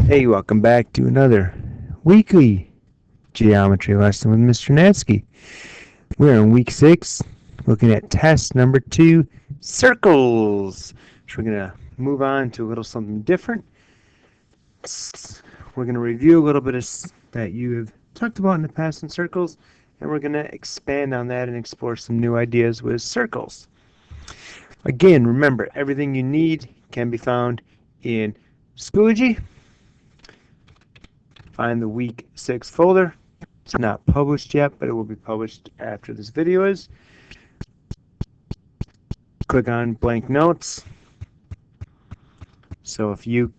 Hey, welcome back to another weekly geometry lesson with Mr. Natsky. We're in week 6, looking at test number 2, circles. So we're going to move on to a little something different. We're going to review a little bit of that you have talked about in the past in circles, and we're going to expand on that and explore some new ideas with circles. Again, remember, everything you need can be found in Schoology. Find the week 6 folder. It's not published yet, but it will be published after this video is. Click on blank notes. So if you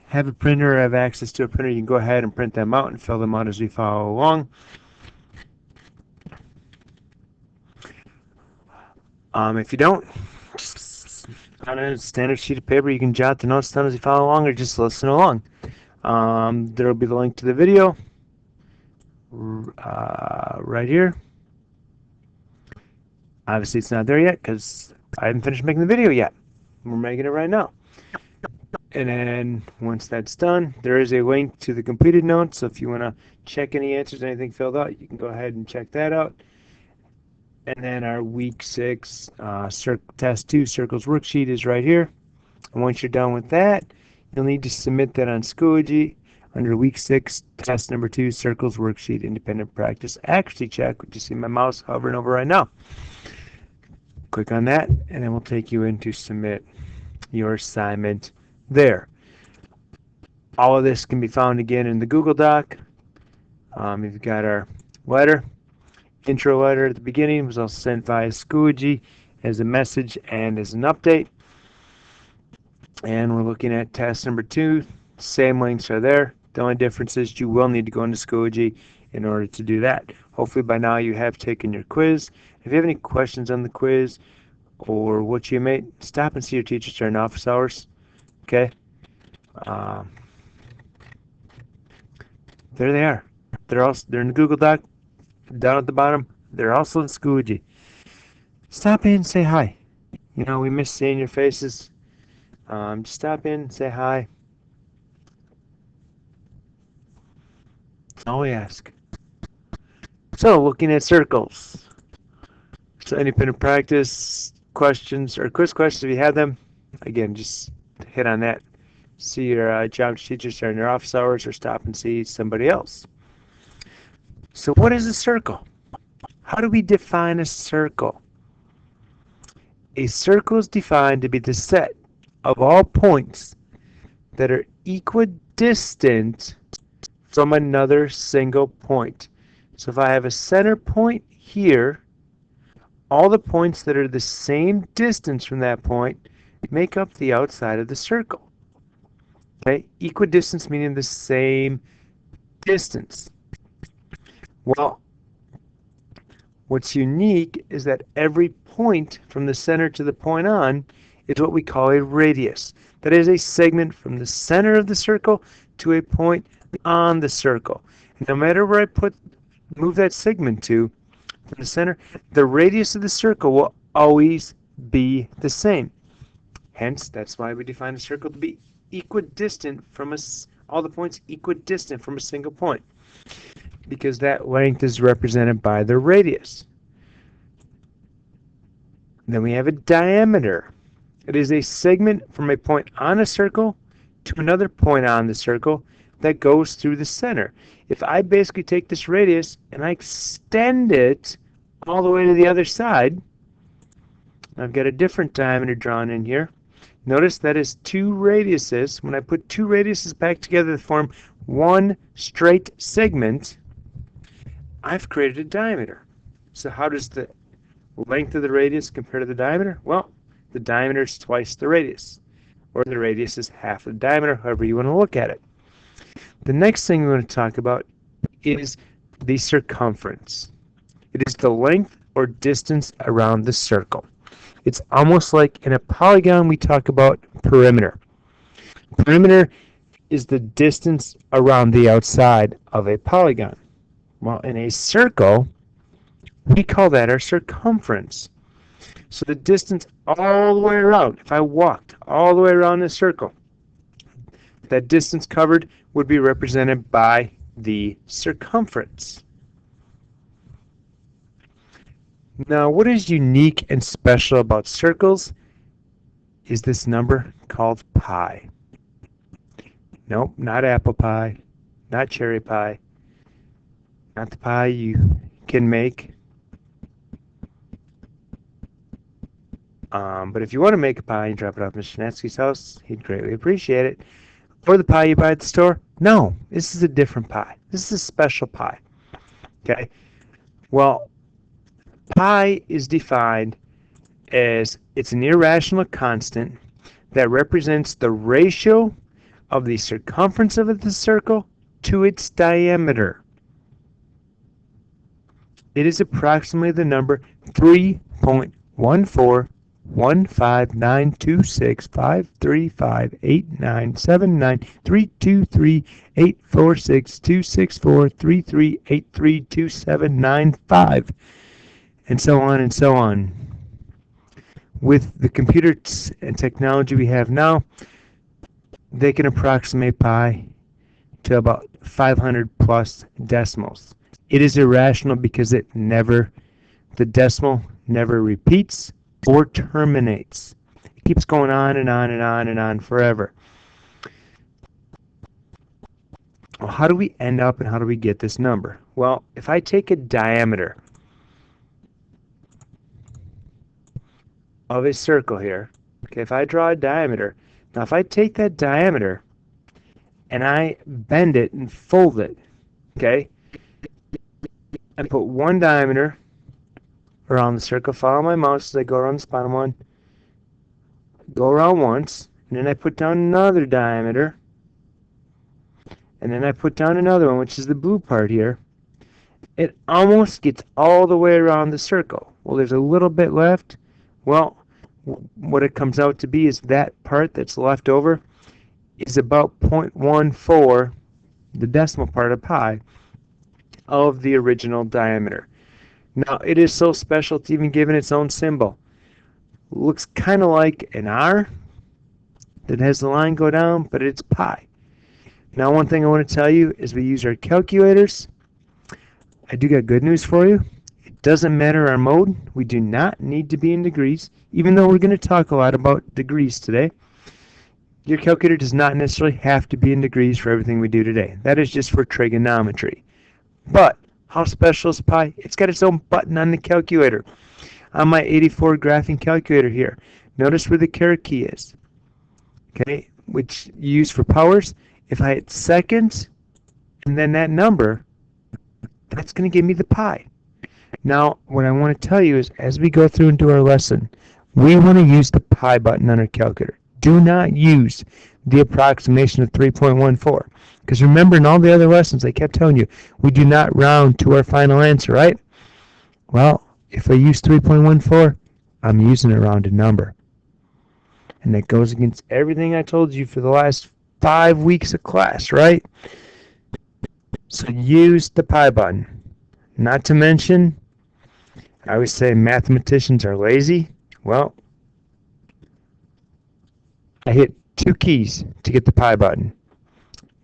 have a printer or have access to a printer, you can go ahead and print them out and fill them out as we follow along. If you don't, just on a standard sheet of paper, you can jot the notes down as you follow along or just listen along. There will be the link to the video right here. Obviously, it's not there yet because I haven't finished making the video yet. We're making it right now. And then once that's done, there is a link to the completed notes. So if you want to check any answers, anything filled out, you can go ahead and check that out. And then our week 6 test 2 circles worksheet is right here. And once you're done with that, you'll need to submit that on Schoology under week 6 test number 2 circles worksheet independent practice accuracy check, which you see my mouse hovering over right now. Click on that, and then we'll take you in to submit your assignment there. All of this can be found again in the Google Doc. You've got our letter, intro letter at the beginning. It was all sent via Schoology as a message and as an update. And we're looking at test number 2. Same links are there. The only difference is you will need to go into Schoology in order to do that. Hopefully by now you have taken your quiz. If you have any questions on the quiz or what you made, stop and see your teachers during office hours. Okay? There they are. They're in the Google Doc down at the bottom. They're also in Schoology. Stop in and say hi. You know, we miss seeing your faces. Just stop in, say hi. That's all we ask. So, looking at circles. So, independent practice questions or quiz questions, if you have them, again, just hit on that. See your geometry teachers during their office hours or stop and see somebody else. So, what is a circle? How do we define a circle? A circle is defined to be the set of all points that are equidistant from another single point. So if I have a center point here, all the points that are the same distance from that point make up the outside of the circle. Okay, equidistance meaning the same distance. Well, what's unique is that every point from the center to the point on is what we call a radius. That is a segment from the center of the circle to a point on the circle. No matter where I move that segment to from the center, the radius of the circle will always be the same. Hence, that's why we define a circle to be equidistant from all the points equidistant from a single point, because that length is represented by the radius. Then we have a diameter. It is a segment from a point on a circle to another point on the circle that goes through the center. If I basically take this radius and I extend it all the way to the other side, I've got a different diameter drawn in here. Notice that is 2 radiuses. When I put 2 radiuses back together to form one straight segment, I've created a diameter. So how does the length of the radius compare to the diameter? Well, the diameter is twice the radius, or the radius is half the diameter, however you want to look at it. The next thing we want to talk about is the circumference. It is the length or distance around the circle. It's almost like in a polygon we talk about perimeter. Perimeter is the distance around the outside of a polygon. Well, in a circle, we call that our circumference. So the distance all the way around, if I walked all the way around this circle, That distance covered would be represented by the circumference. Now, what is unique and special about circles is this number called pi. Nope, not apple pie, not cherry pie, not the pie you can make. But if you want to make a pie and drop it off at Mr. Natsky's house, he'd greatly appreciate it. Or the pie you buy at the store. No, this is a different pie. This is a special pie. Okay? Well, pi is defined as it's an irrational constant that represents the ratio of the circumference of the circle to its diameter. It is approximately the number 3.141592653589793223846264338327995, and so on and so on. With the computers and technology we have now, they can approximate pi to about 500 plus decimals. It is irrational because the decimal never repeats or terminates. It keeps going on and on and on and on forever. Well, how do we end up and how do we get this number? Well, if I take a diameter of a circle here, okay, if I draw a diameter, now if I take that diameter and I bend it and fold it, okay, and put one diameter around the circle, follow my mouse as I go around the bottom one, go around once, and then I put down another diameter, and then I put down another one, which is the blue part here. It almost gets all the way around the circle. Well, there's a little bit left. Well, what it comes out to be is that part that's left over is about 0.14, the decimal part of pi, of the original diameter. Now, it is so special it's even given its own symbol. Looks kind of like an R that has the line go down, but it's pi. Now, one thing I want to tell you is we use our calculators. I do got good news for you. It doesn't matter our mode. We do not need to be in degrees, even though we're going to talk a lot about degrees today. Your calculator does not necessarily have to be in degrees for everything we do today. That is just for trigonometry. But how special is pi? It's got its own button on the calculator. On my 84 graphing calculator here, notice where the caret key is, okay, which you use for powers. If I hit seconds and then that number, that's going to give me the pi. Now, what I want to tell you is, as we go through and do our lesson, we want to use the pi button on our calculator. Do not use the approximation of 3.14. Because remember, in all the other lessons, I kept telling you, we do not round to our final answer, right? Well, if I use 3.14, I'm using a rounded number. And that goes against everything I told you for the last 5 weeks of class, right? So use the pi button. Not to mention, I always say mathematicians are lazy. Well, I hit 2 keys to get the pi button.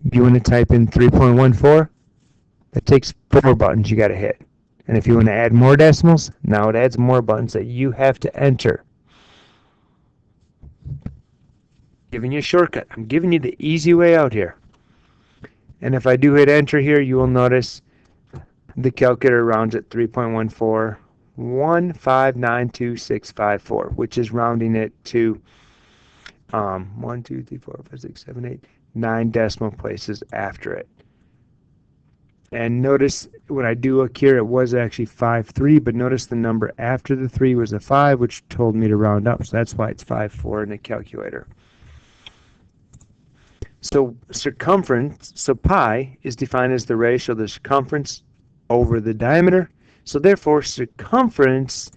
If you want to type in 3.14, that takes 4 buttons you got to hit. And if you want to add more decimals, now it adds more buttons that you have to enter. Giving you a shortcut. I'm giving you the easy way out here. And if I do hit enter here, you will notice the calculator rounds at 3.14159264, which is rounding it to 1, 2, 3, 4, 5, 6, 7, 8, 9 decimal places after it. And notice when I do look here, it was actually 5.3, but notice the number after the 3 was a 5, which told me to round up. So that's why it's 5.4 in the calculator. So circumference, so pi is defined as the ratio of the circumference over the diameter. So therefore, circumference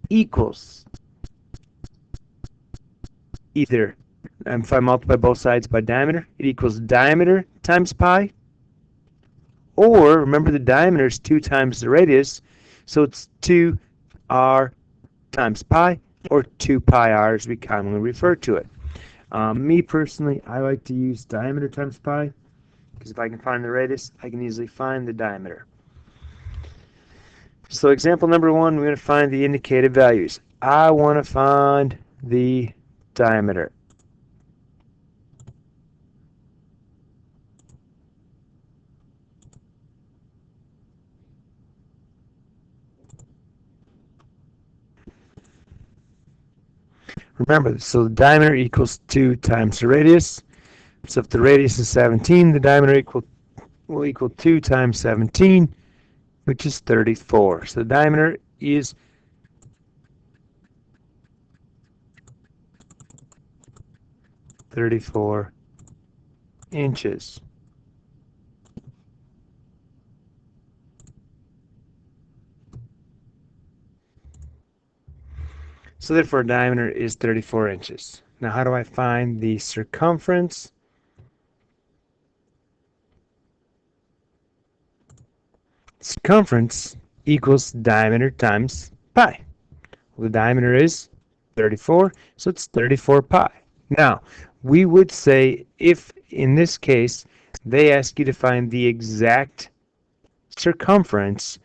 equals either, if I multiply both sides by diameter, it equals diameter times pi, or remember the diameter is 2 times the radius, so it's 2r times pi, or 2 pi r as we commonly refer to it. Me personally, I like to use diameter times pi, because if I can find the radius, I can easily find the diameter. So example number 1, we're going to find the indicated values. I want to find the diameter. Remember, so the diameter equals 2 times the radius. So if the radius is 17, the diameter will equal 2 times 17, which is 34. So the diameter is 34 inches. So therefore, diameter is 34 inches. Now, how do I find the circumference? Circumference equals diameter times pi. Well, the diameter is 34, so it's 34 pi. Now, we would say if, in this case, they ask you to find the exact circumference,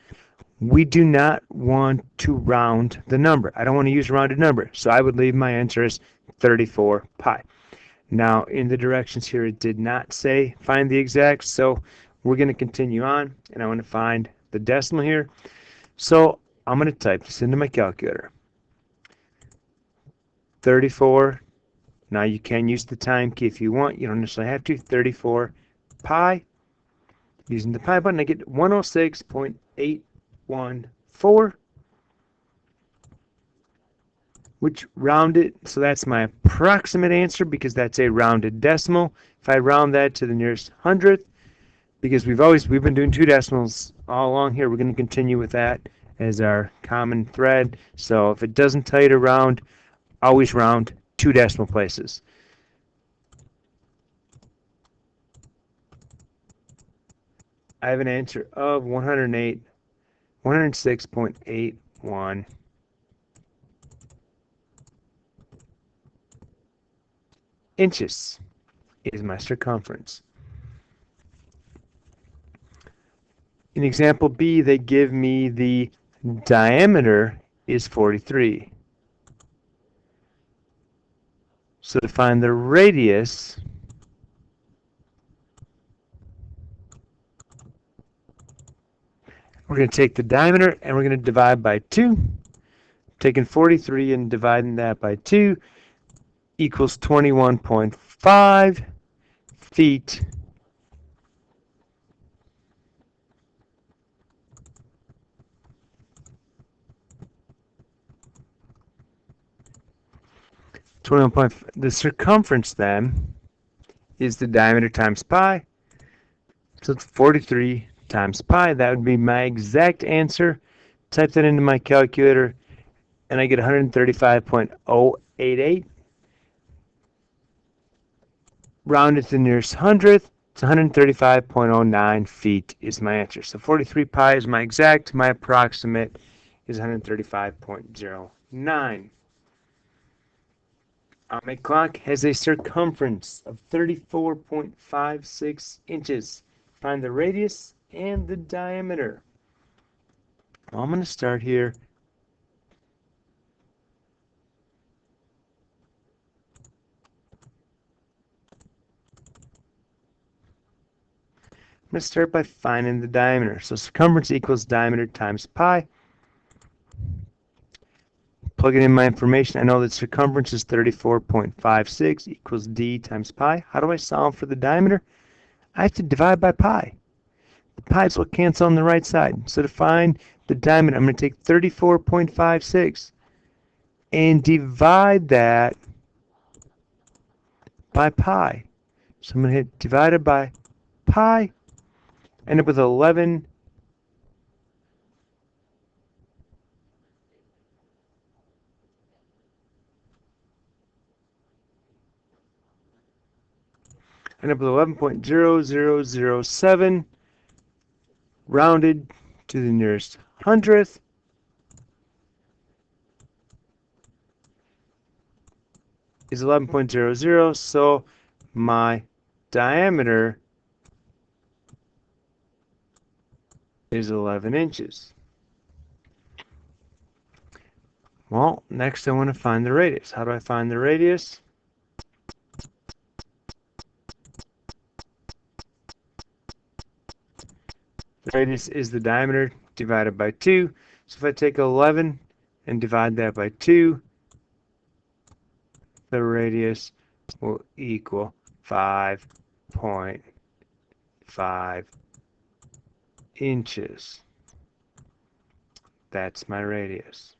we do not want to round the number. I don't want to use a rounded number, so I would leave my answer as 34 pi. Now, in the directions here, it did not say find the exact, so we're going to continue on, and I want to find the decimal here. So I'm going to type this into my calculator. 34. Now you can use the time key if you want. You don't necessarily have to. 34 pi. Using the pi button, I get 106.814, which rounded, so that's my approximate answer because that's a rounded decimal. If I round that to the nearest hundredth, because we've been doing 2 decimals all along here, we're going to continue with that as our common thread. So if it doesn't tell you to round, always round 2 decimal places. I have an answer of 106.81 inches is my circumference. In example B, they give me the diameter is 43. So to find the radius, we're going to take the diameter and we're going to divide by 2. Taking 43 and dividing that by 2 equals 21.5 feet. The circumference then is the diameter times pi. So it's 43 times pi. That would be my exact answer. Type that into my calculator and I get 135.088. Rounded to the nearest hundredth, it's 135.09 feet is my answer. So 43 pi is my exact, my approximate is 135.09. My clock has a circumference of 34.56 inches. Find the radius and the diameter. Well, I'm going to start here. I'm going to start by finding the diameter. So circumference equals diameter times pi. Plugging in my information, I know that circumference is 34.56 equals d times pi. How do I solve for the diameter? I have to divide by pi. The pi's will cancel on the right side. So to find the diameter, I'm going to take 34.56 and divide that by pi. So I'm going to hit divided by pi, end up with 11. End up with 11.0007 rounded to the nearest hundredth. is 11.00, so my diameter is 11 inches. Well, next I want to find the radius. How do I find the radius? The radius is the diameter divided by 2. So if I take 11 and divide that by 2, the radius will equal 5.5 inches. That's my radius.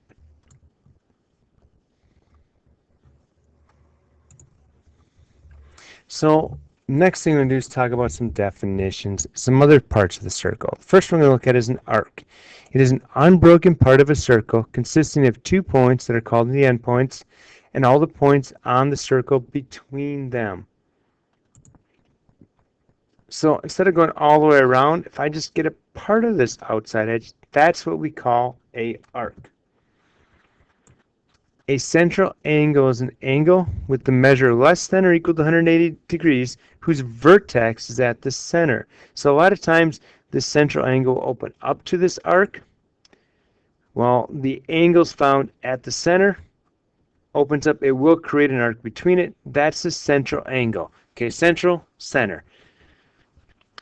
So next thing we're going to do is talk about some definitions, some other parts of the circle. First one we're going to look at is an arc. It is an unbroken part of a circle consisting of 2 points that are called the endpoints and all the points on the circle between them. So instead of going all the way around, if I just get a part of this outside edge, that's what we call an arc. A central angle is an angle with the measure less than or equal to 180 degrees whose vertex is at the center. So a lot of times the central angle will open up to this arc. Well, the angles found at the center opens up. It will create an arc between it. That's the central angle. Okay, central, center.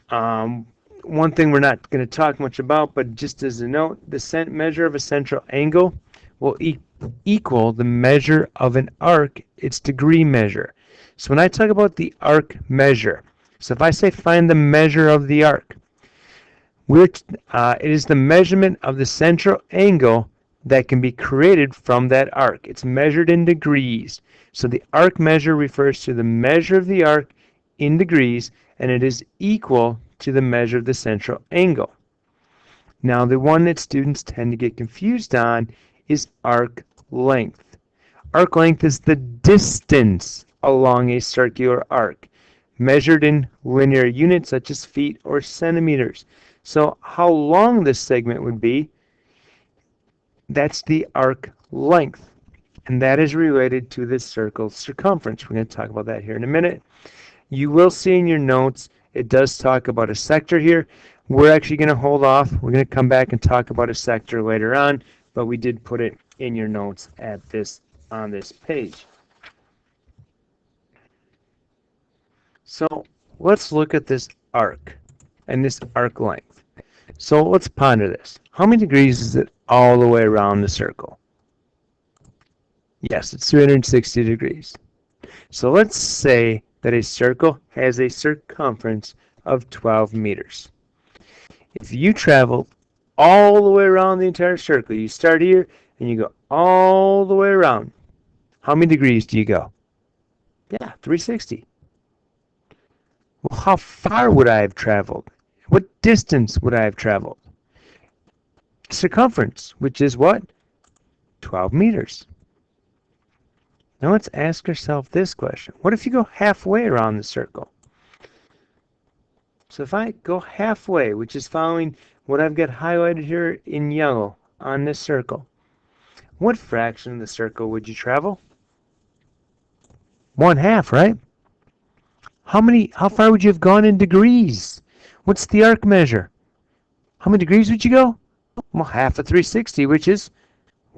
One thing we're not going to talk much about, but just as a note, the measure of a central angle will equal the measure of an arc, its degree measure. So when I talk about the arc measure, so if I say find the measure of the arc, it is the measurement of the central angle that can be created from that arc. It's measured in degrees. So the arc measure refers to the measure of the arc in degrees, and it is equal to the measure of the central angle. Now, the one that students tend to get confused on is arc length. Arc length is the distance along a circular arc, measured in linear units such as feet or centimeters. So how long this segment would be, that's the arc length, and that is related to the circle's circumference. We're going to talk about that here in a minute. You will see in your notes, it does talk about a sector here. We're actually going to hold off. We're going to come back and talk about a sector later on, but we did put it in your notes on this page. So let's look at this arc and this arc length. So let's ponder this. How many degrees is it all the way around the circle? Yes, it's 360 degrees. So let's say that a circle has a circumference of 12 meters. If you travel all the way around the entire circle, you start here and you go all the way around, how many degrees do you go? Yeah, 360. Well, how far would I have traveled? What distance would I have traveled? Circumference, which is what? 12 meters. Now let's ask ourselves this question. What if you go halfway around the circle? So if I go halfway, which is following what I've got highlighted here in yellow on this circle, what fraction of the circle would you travel? 1/2, right? How far would you have gone in degrees? What's the arc measure? How many degrees would you go? Well, half of 360, which is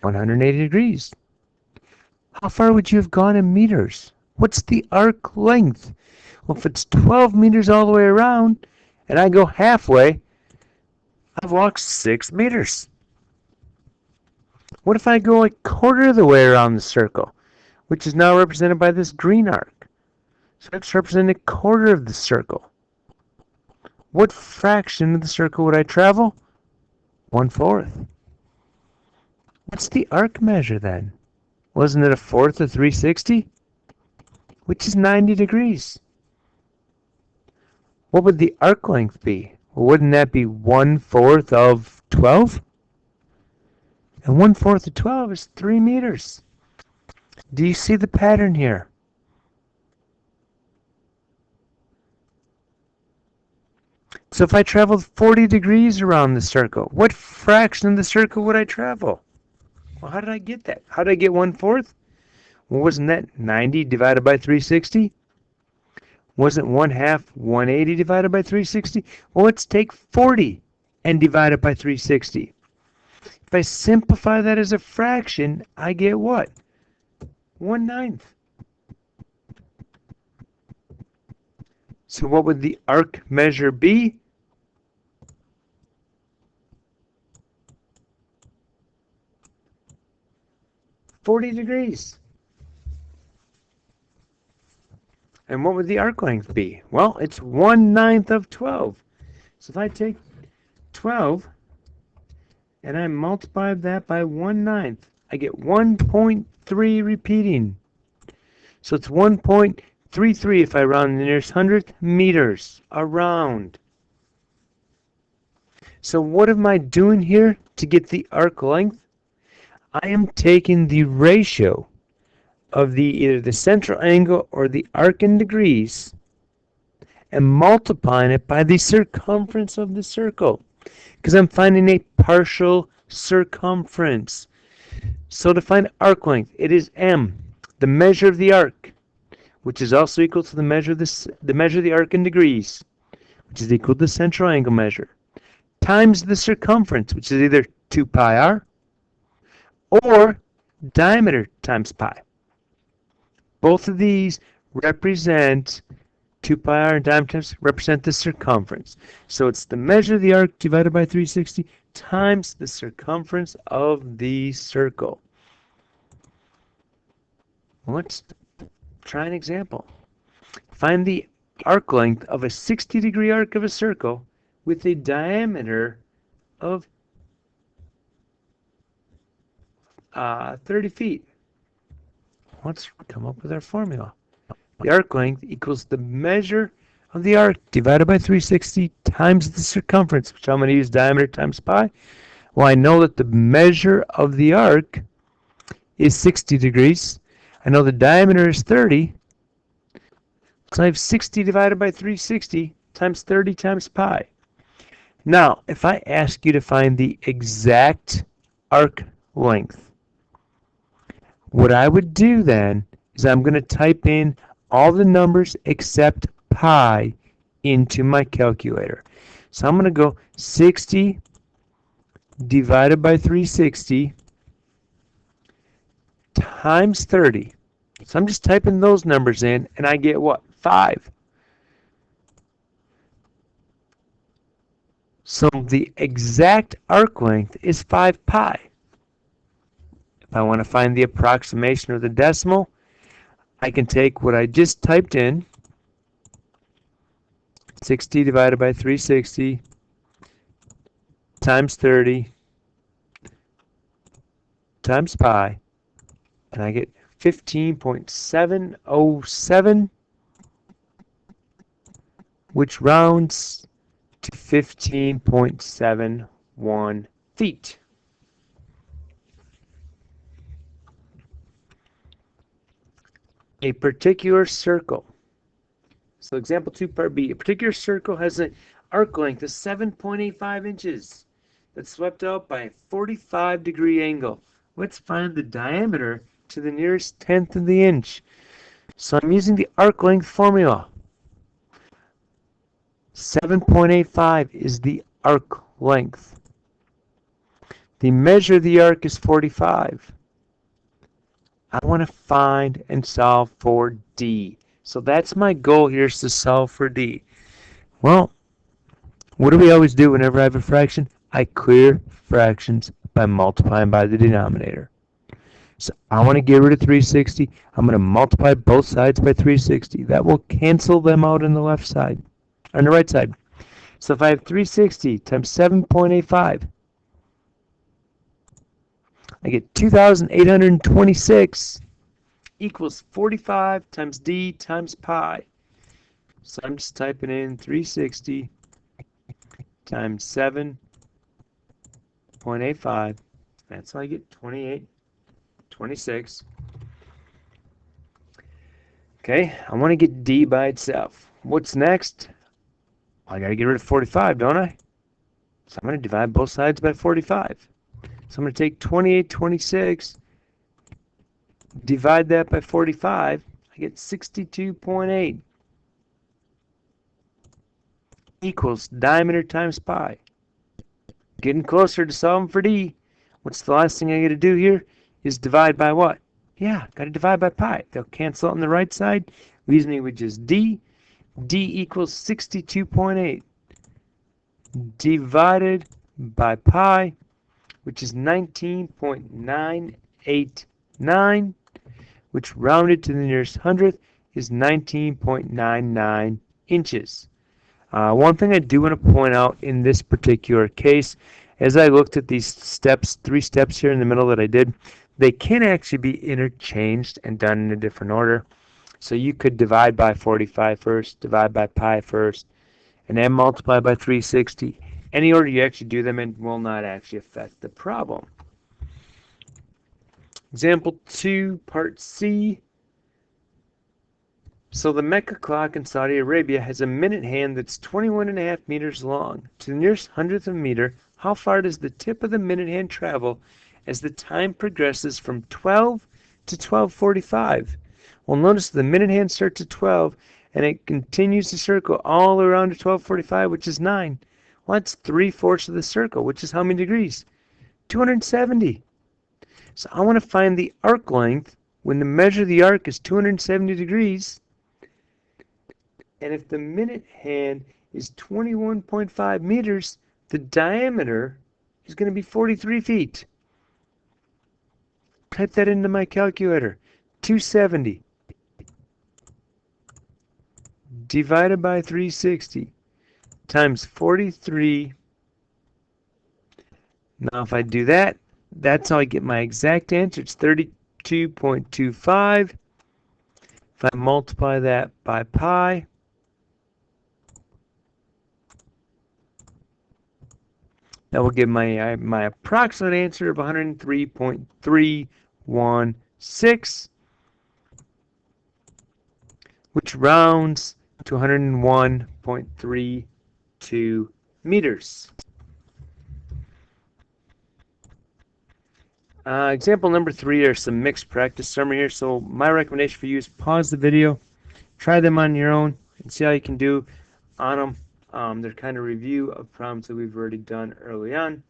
180 degrees. How far would you have gone in meters? What's the arc length? Well, if it's 12 meters all the way around, and I go halfway, I've walked 6 meters. What if I go a quarter of the way around the circle, which is now represented by this green arc? So it's representing a quarter of the circle. What fraction of the circle would I travel? 1/4. What's the arc measure then? Wasn't it 1/4 of 360? Which is 90 degrees. What would the arc length be? Well, wouldn't that be 1/4 of 12? And 1/4 of 12 is 3 meters. Do you see the pattern here? So if I traveled 40 degrees around the circle, what fraction of the circle would I travel? Well, how did I get that? How did I get 1/4? Well, wasn't that 90 divided by 360? Wasn't 1/2 180 divided by 360? Well, let's take 40 and divide it by 360. If I simplify that as a fraction, I get what? 1/9. So what would the arc measure be? (40°). And what would the arc length be? Well, it's 1/9 of 12. So if I take 12 and I multiply that by 1/9, I get 1.3 repeating. So it's 1.33 if I round the nearest hundredth meters around. So what am I doing here to get the arc length? I am taking the ratio of either the central angle or the arc in degrees and multiplying it by the circumference of the circle, because I'm finding a partial circumference. So to find arc length, it is m, the measure of the arc, which is also equal to the measure of the arc in degrees, which is equal to the central angle measure, times the circumference, which is either 2 pi r or diameter times pi. Both of these represent 2 pi r and diameter times represent the circumference. So it's the measure of the arc divided by 360 times the circumference of the circle. Let's try an example. Find the arc length of a 60-degree arc of a circle with a diameter of 30 feet. Let's come up with our formula. The arc length equals the measure of the arc divided by 360 times the circumference, which I'm going to use diameter times pi. Well, I know that the measure of the arc is 60 degrees. I know the diameter is 30. So I have 60 divided by 360 times 30 times pi. Now, if I ask you to find the exact arc length, what I would do then is I'm going to type in all the numbers except pi into my calculator. So I'm going to go 60 divided by 360 times 30. So I'm just typing those numbers in and I get what? 5. So the exact arc length is 5 pi. If I want to find the approximation of the decimal, I can take what I just typed in, 60 divided by 360 times 30 times pi, and I get 15.707, which rounds to 15.71 feet. A particular circle. So example 2 part B. A particular circle has an arc length of 7.85 inches that's swept out by a 45-degree angle. Let's find the diameter to the nearest tenth of the inch. So I'm using the arc length formula. 7.85 is the arc length. The measure of the arc is 45. I want to find and solve for D. So that's my goal here, is to solve for D. Well, what do we always do whenever I have a fraction? I clear fractions by multiplying by the denominator. So I want to get rid of 360. I'm going to multiply both sides by 360. That will cancel them out on the left side, on the right side. So if I have 360 times 7.85, I get 2,826 equals 45 times D times pi. So I'm just typing in 360 times 7.85. That's how I get 2826. Okay, I want to get D by itself. What's next? I got to get rid of 45, don't I? So I'm going to divide both sides by 45. So I'm going to take 2826 Divide that by 45, I get 62.8 equals diameter times pi. Getting closer to solving for D. What's the last thing I got to do here? Is divide by what? Yeah, got to divide by pi. They'll cancel out on the right side. Leaves me with just D. D equals 62.8 divided by pi, which is 19.989, which rounded to the nearest hundredth is 19.99 inches. One thing I do want to point out in this particular case, as I looked at these steps, 3 steps here in the middle that I did, they can actually be interchanged and done in a different order. So you could divide by 45 first, divide by pi first, and then multiply by 360. Any order you actually do them in will not actually affect the problem. Example 2, part C. So the Mecca clock in Saudi Arabia has a minute hand that's 21.5 meters long. To the nearest hundredth of a meter, how far does the tip of the minute hand travel as the time progresses from 12 to 12:45? Well, notice the minute hand starts at 12 and it continues to circle all around to 12:45, which is 9. Well, that's 3/4 of the circle, which is how many degrees? 270. So I want to find the arc length when the measure of the arc is 270 degrees. And if the minute hand is 21.5 meters, the diameter is going to be 43 feet. Type that into my calculator. 270 divided by 360 times 43. Now if I do that, that's how I get my exact answer. It's 32.25. If I multiply that by pi, that will give my approximate answer of 103.316, which rounds to 101.32 meters. Example number 3, there's some mixed practice summary here. So my recommendation for you is pause the video, try them on your own, and see how you can do on them. They're kind of review of problems that we've already done early on.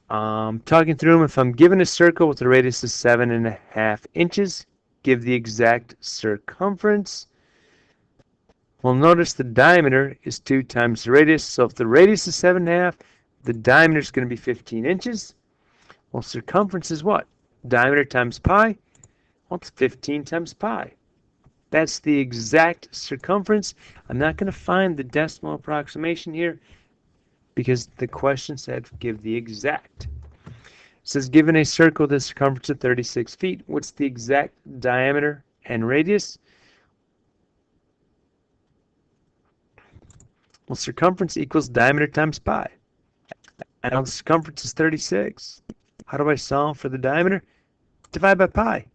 Talking through them, if I'm given a circle with a radius of 7.5 inches, give the exact circumference. Well, notice the diameter is 2 times the radius. So if the radius is 7.5, the diameter is going to be 15 inches. Well, circumference is what? Diameter times pi? Well, it's 15 times pi. That's the exact circumference. I'm not going to find the decimal approximation here because the question said give the exact. It says given a circle with a circumference of 36 feet, what's the exact diameter and radius? Well, circumference equals diameter times pi. I know the circumference is 36. How do I solve for the diameter? Divide by pi.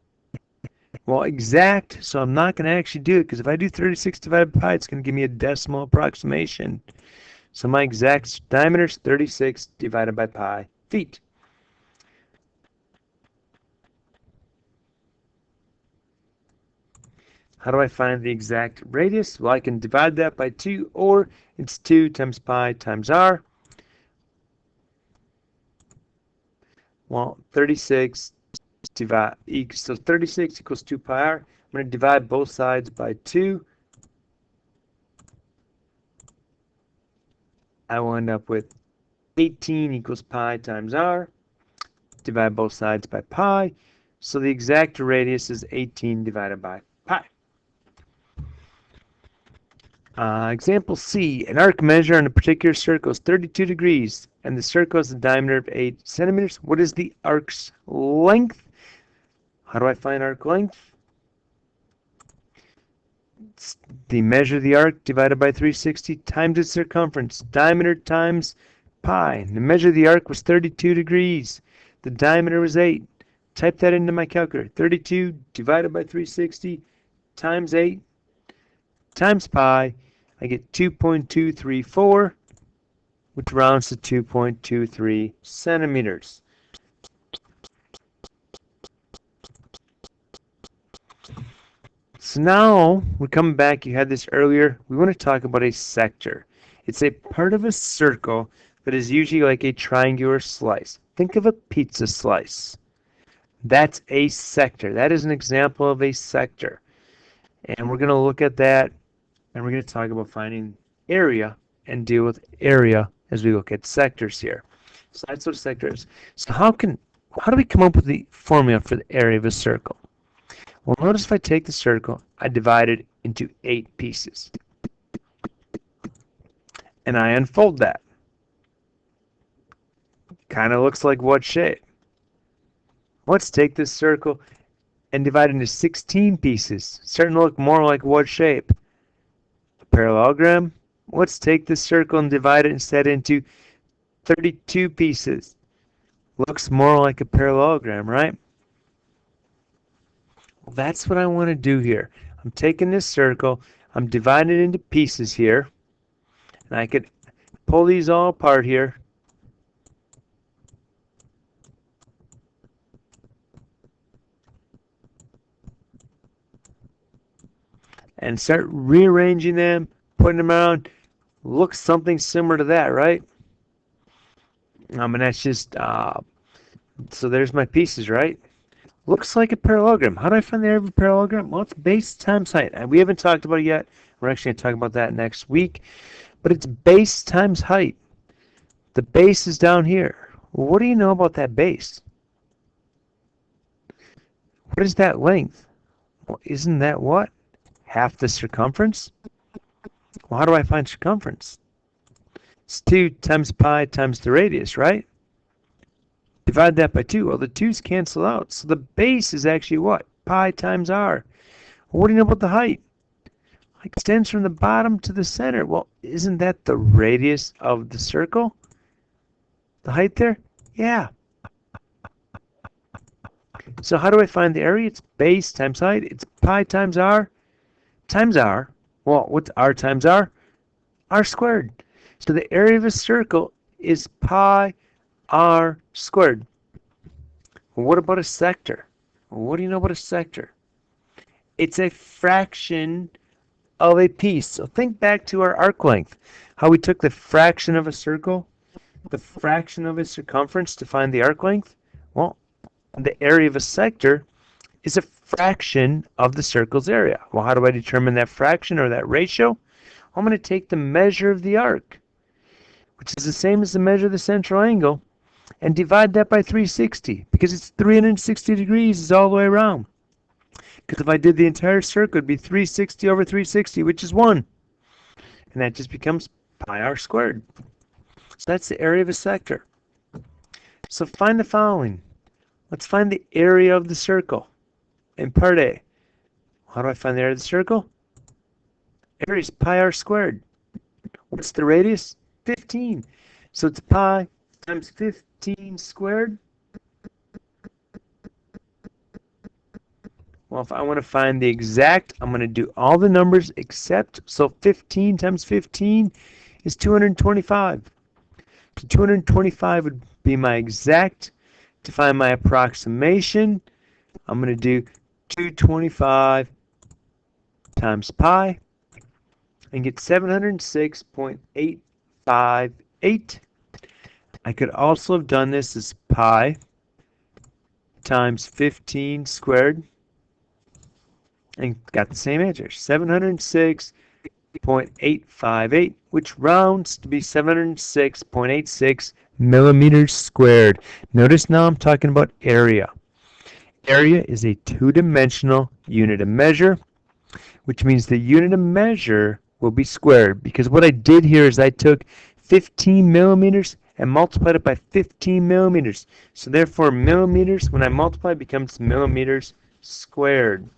Well, exact, so I'm not going to actually do it because if I do 36 divided by pi, it's going to give me a decimal approximation. So my exact diameter is 36 divided by pi feet. How do I find the exact radius? Well, I can divide that by 2, or it's 2 times pi times r. Well, 36 so 36 equals 2 pi r. I'm going to divide both sides by 2. I will end up with 18 equals pi times r. Divide both sides by pi. So the exact radius is 18 divided by pi. Example C, an arc measure on a particular circle is 32 degrees and the circle has a diameter of 8 centimeters. What is the arc's length? How do I find arc length? It's the measure of the arc divided by 360 times its circumference, diameter times pi. The measure of the arc was 32 degrees. The diameter was 8. Type that into my calculator. 32 divided by 360 times 8 times pi. I get 2.234, which rounds to 2.23 centimeters. So now we're coming back. You had this earlier. We want to talk about a sector. It's a part of a circle that is usually like a triangular slice. Think of a pizza slice. That's a sector. That is an example of a sector. And we're going to look at that, and we're going to talk about finding area and deal with area as we look at sectors here. So that's what a sector is. So how do we come up with the formula for the area of a circle? Well, notice if I take the circle, I divide it into 8 pieces. And I unfold that. Kind of looks like what shape? Let's take this circle and divide it into 16 pieces. Starting to look more like what shape? A parallelogram. Let's take this circle and divide it instead into 32 pieces. Looks more like a parallelogram, right? Well, that's what I want to do here. I'm taking this circle, I'm dividing it into pieces here, and I could pull these all apart here. And start rearranging them, putting them around. Looks something similar to that, right? And that's just, so there's my pieces, right? Looks like a parallelogram. How do I find the area of a parallelogram? Well, it's base times height. We haven't talked about it yet. We're actually going to talk about that next week. But it's base times height. The base is down here. Well, what do you know about that base? What is that length? Well, isn't that what? Half the circumference? Well, how do I find circumference? It's 2 times pi times the radius, right? Divide that by 2. Well, the 2's cancel out. So the base is actually what? Pi times r. Well, what do you know about the height? It extends from the bottom to the center. Well, isn't that the radius of the circle? The height there? Yeah. So how do I find the area? It's base times height. It's pi times r times r. Well, what's r times r? R squared. So the area of a circle is pi r squared. Well, what about a sector? Well, what do you know about a sector? It's a fraction of a piece. So think back to our arc length. How we took the fraction of a circle, the fraction of its circumference to find the arc length. Well, the area of a sector is a fraction of the circle's area. Well, how do I determine that fraction or that ratio? I'm going to take the measure of the arc, which is the same as the measure of the central angle, and divide that by 360, because it's 360 degrees is all the way around. Because if I did the entire circle, it'd be 360 over 360, which is 1. And that just becomes pi r squared. So that's the area of a sector. So find the following. Let's find the area of the circle in part A. How do I find the area of the circle? Area is pi r squared. What's the radius? 15. So it's pi times 15 squared. Well, if I want to find the exact, I'm going to do all the numbers except, so 15 times 15 is 225. So 225 would be my exact. To find my approximation, I'm going to do 225 times pi and get 706.858. I could also have done this as pi times 15 squared and got the same answer, 706.858, which rounds to be 706.86 millimeters squared. Notice now I'm talking about area. Area is a two-dimensional unit of measure, which means the unit of measure will be squared, because what I did here is I took 15 millimeters and multiplied it by 15 millimeters. So therefore millimeters, when I multiply, becomes millimeters squared.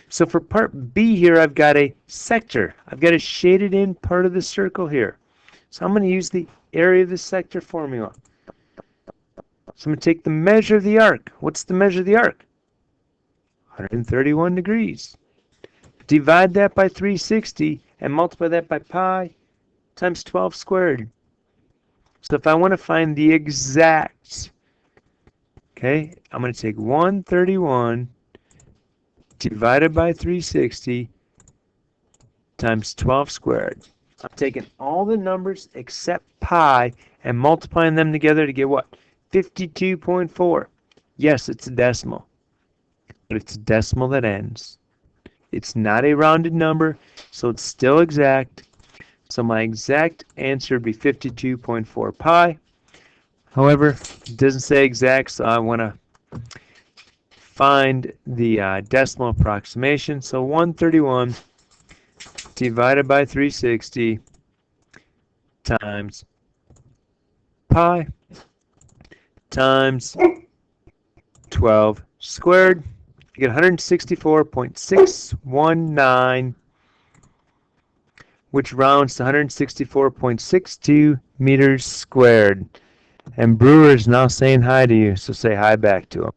So for part B here, I've got a sector. I've got a shaded in part of the circle here. So I'm going to use the area of the sector formula. So I'm going to take the measure of the arc. What's the measure of the arc? 131 degrees. Divide that by 360 and multiply that by pi times 12 squared. So if I want to find the exact, okay, I'm going to take 131 divided by 360 times 12 squared. I'm taking all the numbers except pi and multiplying them together to get what? 52.4. Yes, it's a decimal, but it's a decimal that ends. It's not a rounded number, so it's still exact. So my exact answer would be 52.4 pi. However, it doesn't say exact, so I want to find the decimal approximation. So 131 divided by 360 times pi times 12 squared. You get 164.619, which rounds to 164.62 meters squared. And Brewer is now saying hi to you, so say hi back to him.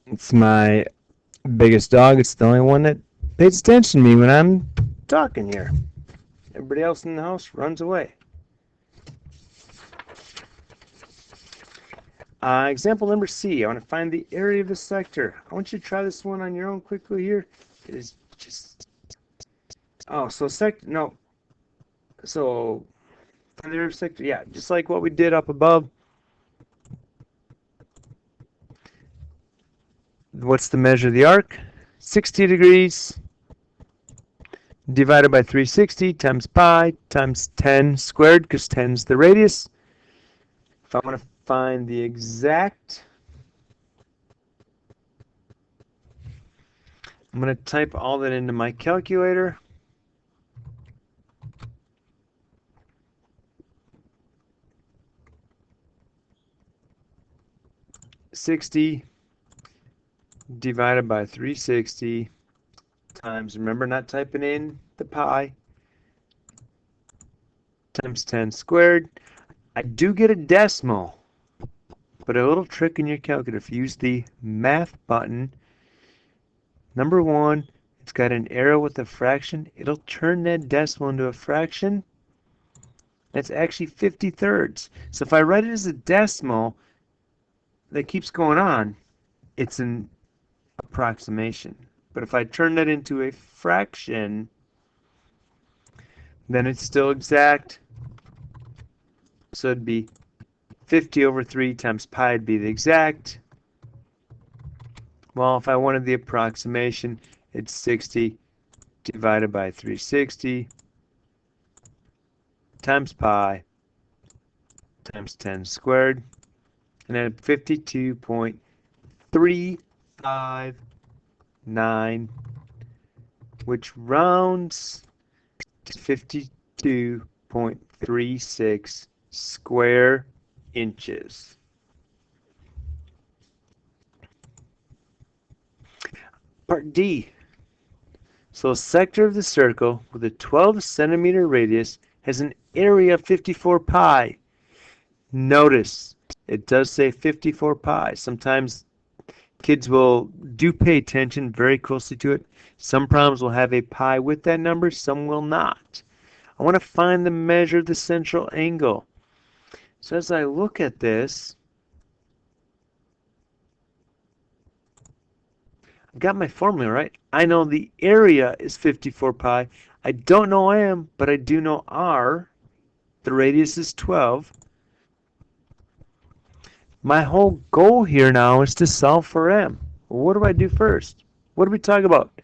It's my biggest dog. It's the only one that pays attention to me when I'm talking here. Everybody else in the house runs away. Example number C. I want to find the area of the sector. I want you to try this one on your own quickly here. It is just... Oh, so sector... No. So, find the area of sector. Yeah, just like what we did up above. What's the measure of the arc? 60 degrees divided by 360 times pi times 10 squared, because 10 is the radius. If I want to find the exact, I'm going to type all that into my calculator. $60 divided by 360 times, remember not typing in the pi, times 10 squared. I do get a decimal, but a little trick in your calculator. If you use the math button, number one, it's got an arrow with a fraction. It'll turn that decimal into a fraction. That's actually 50/3. So if I write it as a decimal that keeps going on, it's an approximation. But if I turn that into a fraction, then it's still exact. So it'd be 50 over 3 times pi would be the exact. Well, if I wanted the approximation, it's 60 divided by 360 times pi times 10 squared. And then 52.359, which rounds to 52.36 square inches. Part D. So a sector of the circle with a 12 centimeter radius has an area of 54 pi. Notice it does say 54 pi. Sometimes kids will pay attention very closely to it. Some problems will have a pi with that number, some will not. I want to find the measure of the central angle. So as I look at this, I've got my formula, right? I know the area is 54 pi. I don't know m, but I do know r. The radius is 12. My whole goal here now is to solve for m. Well, what do I do first? What do we talk about?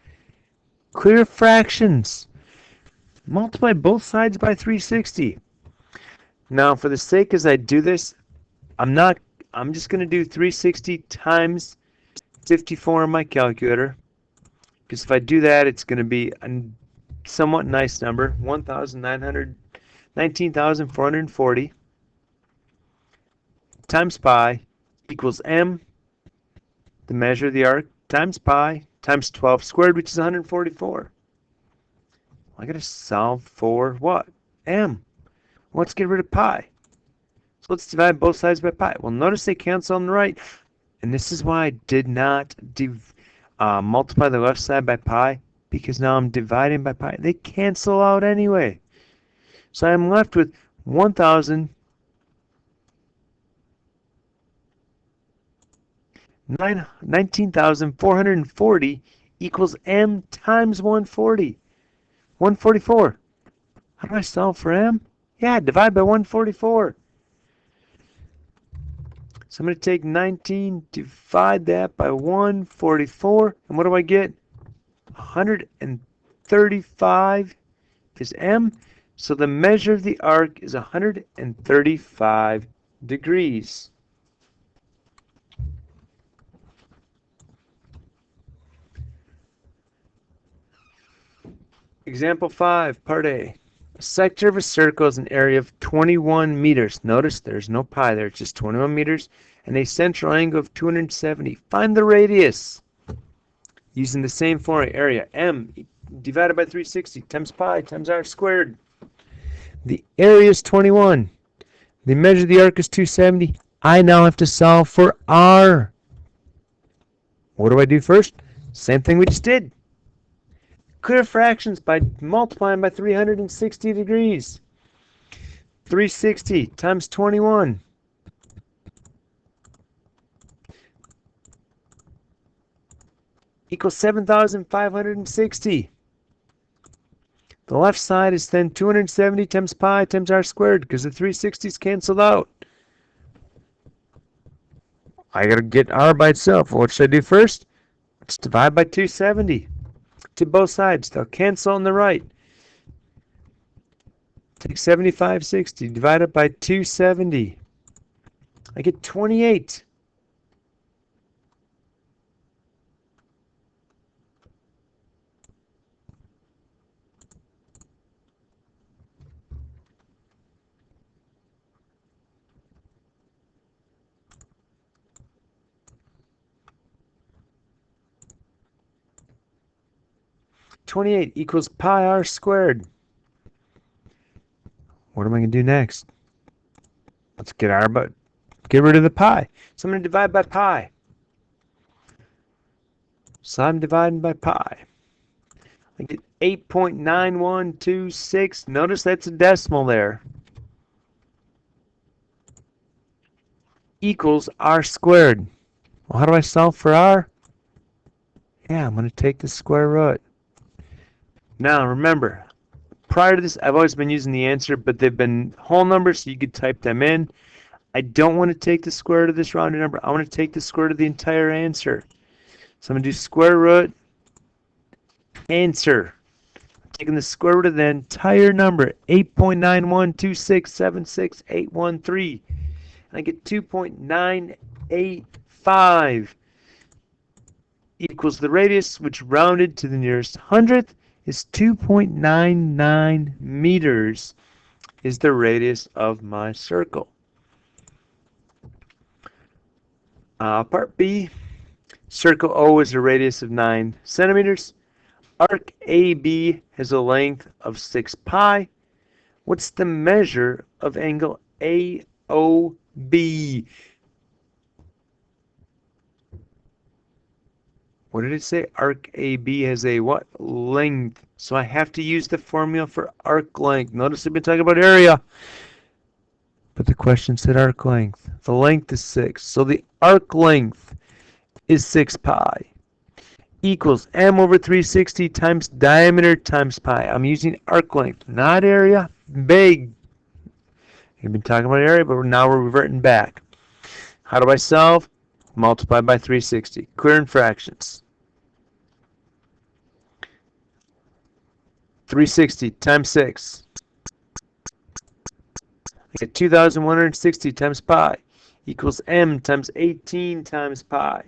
Clear fractions. Multiply both sides by 360. Now, for the sake as I do this, I'm just going to do 360 times 54 on my calculator. Because if I do that, it's going to be a somewhat nice number, 19,440 times pi equals m, the measure of the arc, times pi, times 12 squared, which is 144. I got to solve for what? M. Let's get rid of pi. So let's divide both sides by pi. Well, notice they cancel on the right. And this is why I did not multiply the left side by pi, because now I'm dividing by pi. They cancel out anyway. So I'm left with 1,000 19,440 equals m times 140. 144. How do I solve for m? Yeah, divide by 144. So I'm going to take 19, divide that by 144, and what do I get? 135 is m, so the measure of the arc is 135 degrees. Example 5, part A. A sector of a circle is an area of 21 meters. Notice there's no pi there, it's just 21 meters, and a central angle of 270. Find the radius. Using the same formula, area m divided by 360 times pi times r squared. The area is 21. The measure of the arc is 270. I now have to solve for r. What do I do first? Same thing we just did. Clear fractions by multiplying by 360 degrees. 360 times 21. Equals 7,560. The left side is then 270 times pi times r squared because the 360's canceled out. I gotta get r by itself. What should I do first? Let's divide by 270 to both sides. They'll cancel on the right. Take 7560 divided by 270. I get 28. .28 equals pi r squared. What am I going to do next? Let's get rid of the pi. So I'm going to divide by pi. So I'm dividing by pi. I get 8.9126. Notice that's a decimal there. Equals r squared. Well, how do I solve for r? Yeah, I'm going to take the square root. Now remember, prior to this, I've always been using the answer, but they've been whole numbers, so you could type them in. I don't want to take the square root of this rounded number. I want to take the square root of the entire answer. So I'm going to do square root answer. I'm taking the square root of the entire number, 8.912676813. And I get 2.985 equals the radius, which rounded to the nearest hundredth, is 2.99 meters is the radius of my circle. Part B, circle O is a radius of 9 centimeters. Arc AB has a length of 6 pi. What's the measure of angle AOB? What did it say? Arc AB has a what? Length. So I have to use the formula for arc length. Notice I've been talking about area, but the question said arc length. The length is 6. So the arc length is 6 pi equals m over 360 times diameter times pi. I'm using arc length, not area. Big. We've been talking about area, but now we're reverting back. How do I solve? Multiply by 360. Clear in fractions. 360 times 6. I get 2,160 times pi equals m times 18 times pi.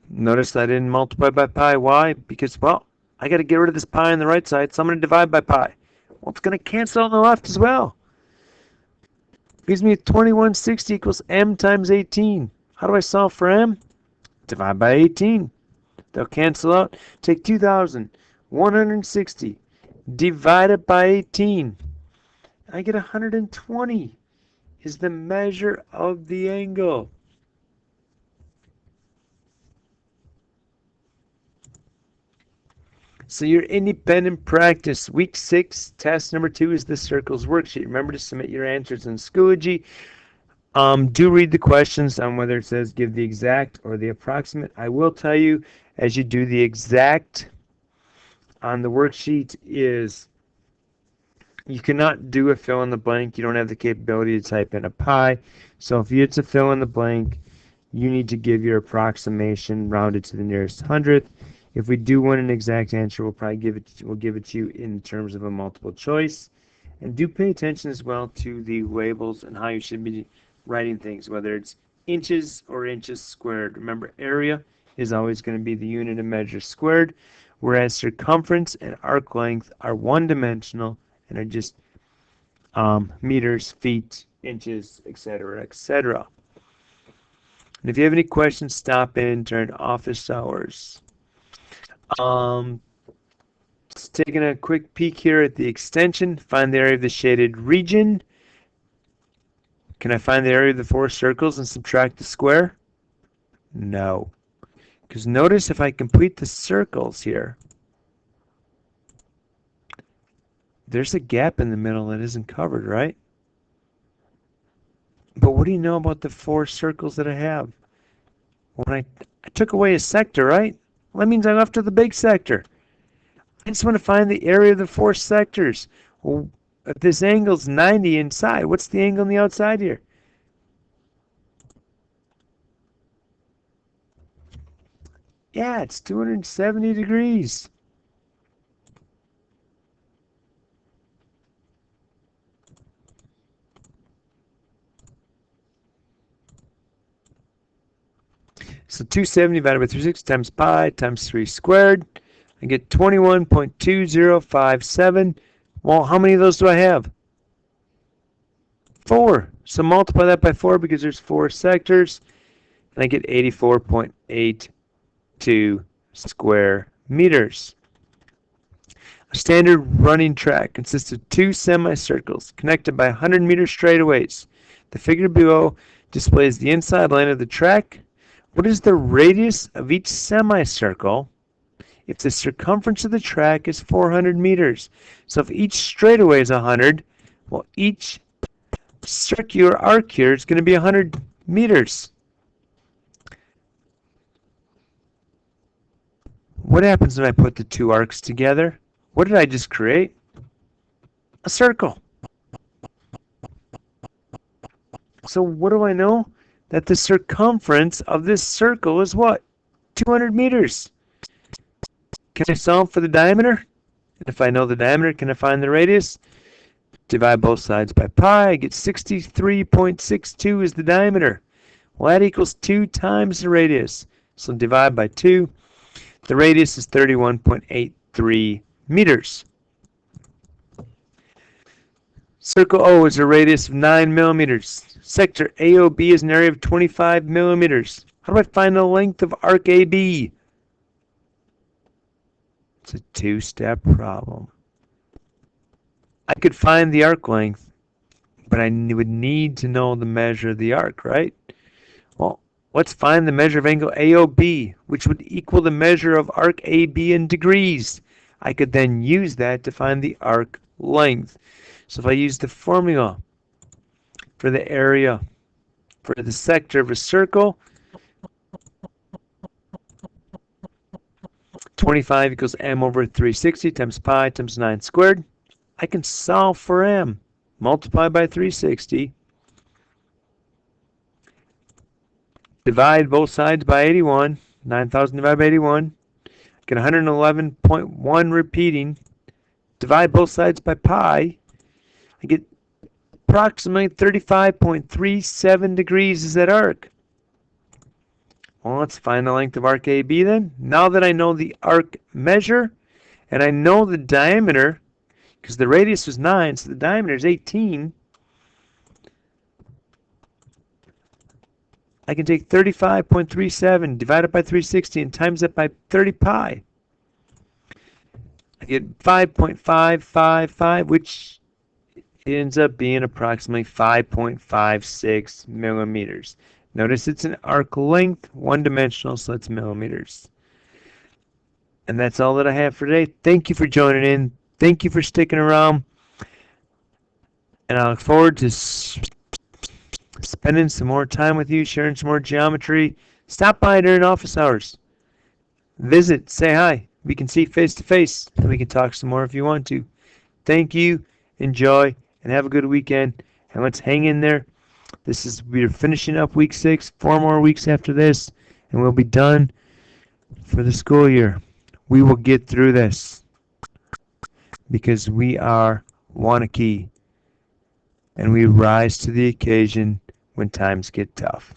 Notice I didn't multiply by pi. Why? Because, well, I got to get rid of this pi on the right side, so I'm going to divide by pi. Well, it's going to cancel on the left as well. Gives me 2160 equals m times 18. How do I solve for m? Divide by 18. They'll cancel out. Take 2,160 divided by 18. I get 120 is the measure of the angle. So your independent practice, week 6, test number 2 is the circles worksheet. Remember to submit your answers in Schoology. Do read the questions on whether it says give the exact or the approximate. I will tell you, as you do the exact on the worksheet, is you cannot do a fill in the blank. You don't have the capability to type in a pi. So if it's a fill in the blank, you need to give your approximation rounded to the nearest hundredth. If we do want an exact answer, we'll give it to you in terms of a multiple choice. And do pay attention as well to the labels and how you should be writing things, whether it's inches or inches squared. Remember, area is always going to be the unit of measure squared, whereas circumference and arc length are one-dimensional and are just meters, feet, inches, etc., etc. And if you have any questions, stop in during office hours. Just taking a quick peek here at the extension. Find the area of the shaded region. Can I find the area of the 4 circles and subtract the square? No. Because notice if I complete the circles here, there's a gap in the middle that isn't covered, right? But what do you know about the 4 circles that I have? When I took away a sector, right? Well, that means I left with the big sector. I just want to find the area of the 4 sectors. Well, if this angle's 90 inside, what's the angle on the outside here? Yeah, it's 270 degrees. So 270 divided by 360 times pi times 3 squared. I get 21.2057. Well, how many of those do I have? 4. So multiply that by 4 because there's 4 sectors. And I get 84.82 square meters. A standard running track consists of 2 semicircles connected by 100-meter straightaways. The figure below displays the inside line of the track. What is the radius of each semicircle if the circumference of the track is 400 meters? So if each straightaway is 100, well, each circular arc here is going to be 100 meters. What happens when I put the 2 arcs together? What did I just create? A circle. So what do I know? That the circumference of this circle is what? 200 meters. Can I solve for the diameter? And if I know the diameter, can I find the radius? Divide both sides by pi. I get 63.62 is the diameter. Well, that equals 2 times the radius. So divide by 2. The radius is 31.83 meters. Circle O is a radius of 9 millimeters. Sector AOB is an area of 25 millimeters. How do I find the length of arc AB? It's a 2-step problem. I could find the arc length, but I would need to know the measure of the arc, right? Well, let's find the measure of angle AOB, which would equal the measure of arc AB in degrees. I could then use that to find the arc length. So if I use the formula for the area for the sector of a circle, 25 equals m over 360 times pi times 9 squared. I can solve for m. Multiply by 360. Divide both sides by 81. 9,000 divided by 81. Get 111.1 repeating. Divide both sides by pi. I get approximately 35.37 degrees is that arc. Well, let's find the length of arc AB then. Now that I know the arc measure and I know the diameter, because the radius was 9, so the diameter is 18, I can take 35.37 divided by 360 and times that by 30 pi. I get 5.555, which ends up being approximately 5.56 millimeters. Notice it's an arc length, one-dimensional, so it's millimeters. And that's all that I have for today. Thank you for joining in. Thank you for sticking around. And I look forward to spending some more time with you, sharing some more geometry. Stop by during office hours. Visit, say hi. We can see face to face, and we can talk some more if you want to. Thank you, enjoy, and have a good weekend. And let's hang in there. We're finishing up week 6, 4 more weeks after this, and we'll be done for the school year. We will get through this because we are Wanakee, and we rise to the occasion when times get tough.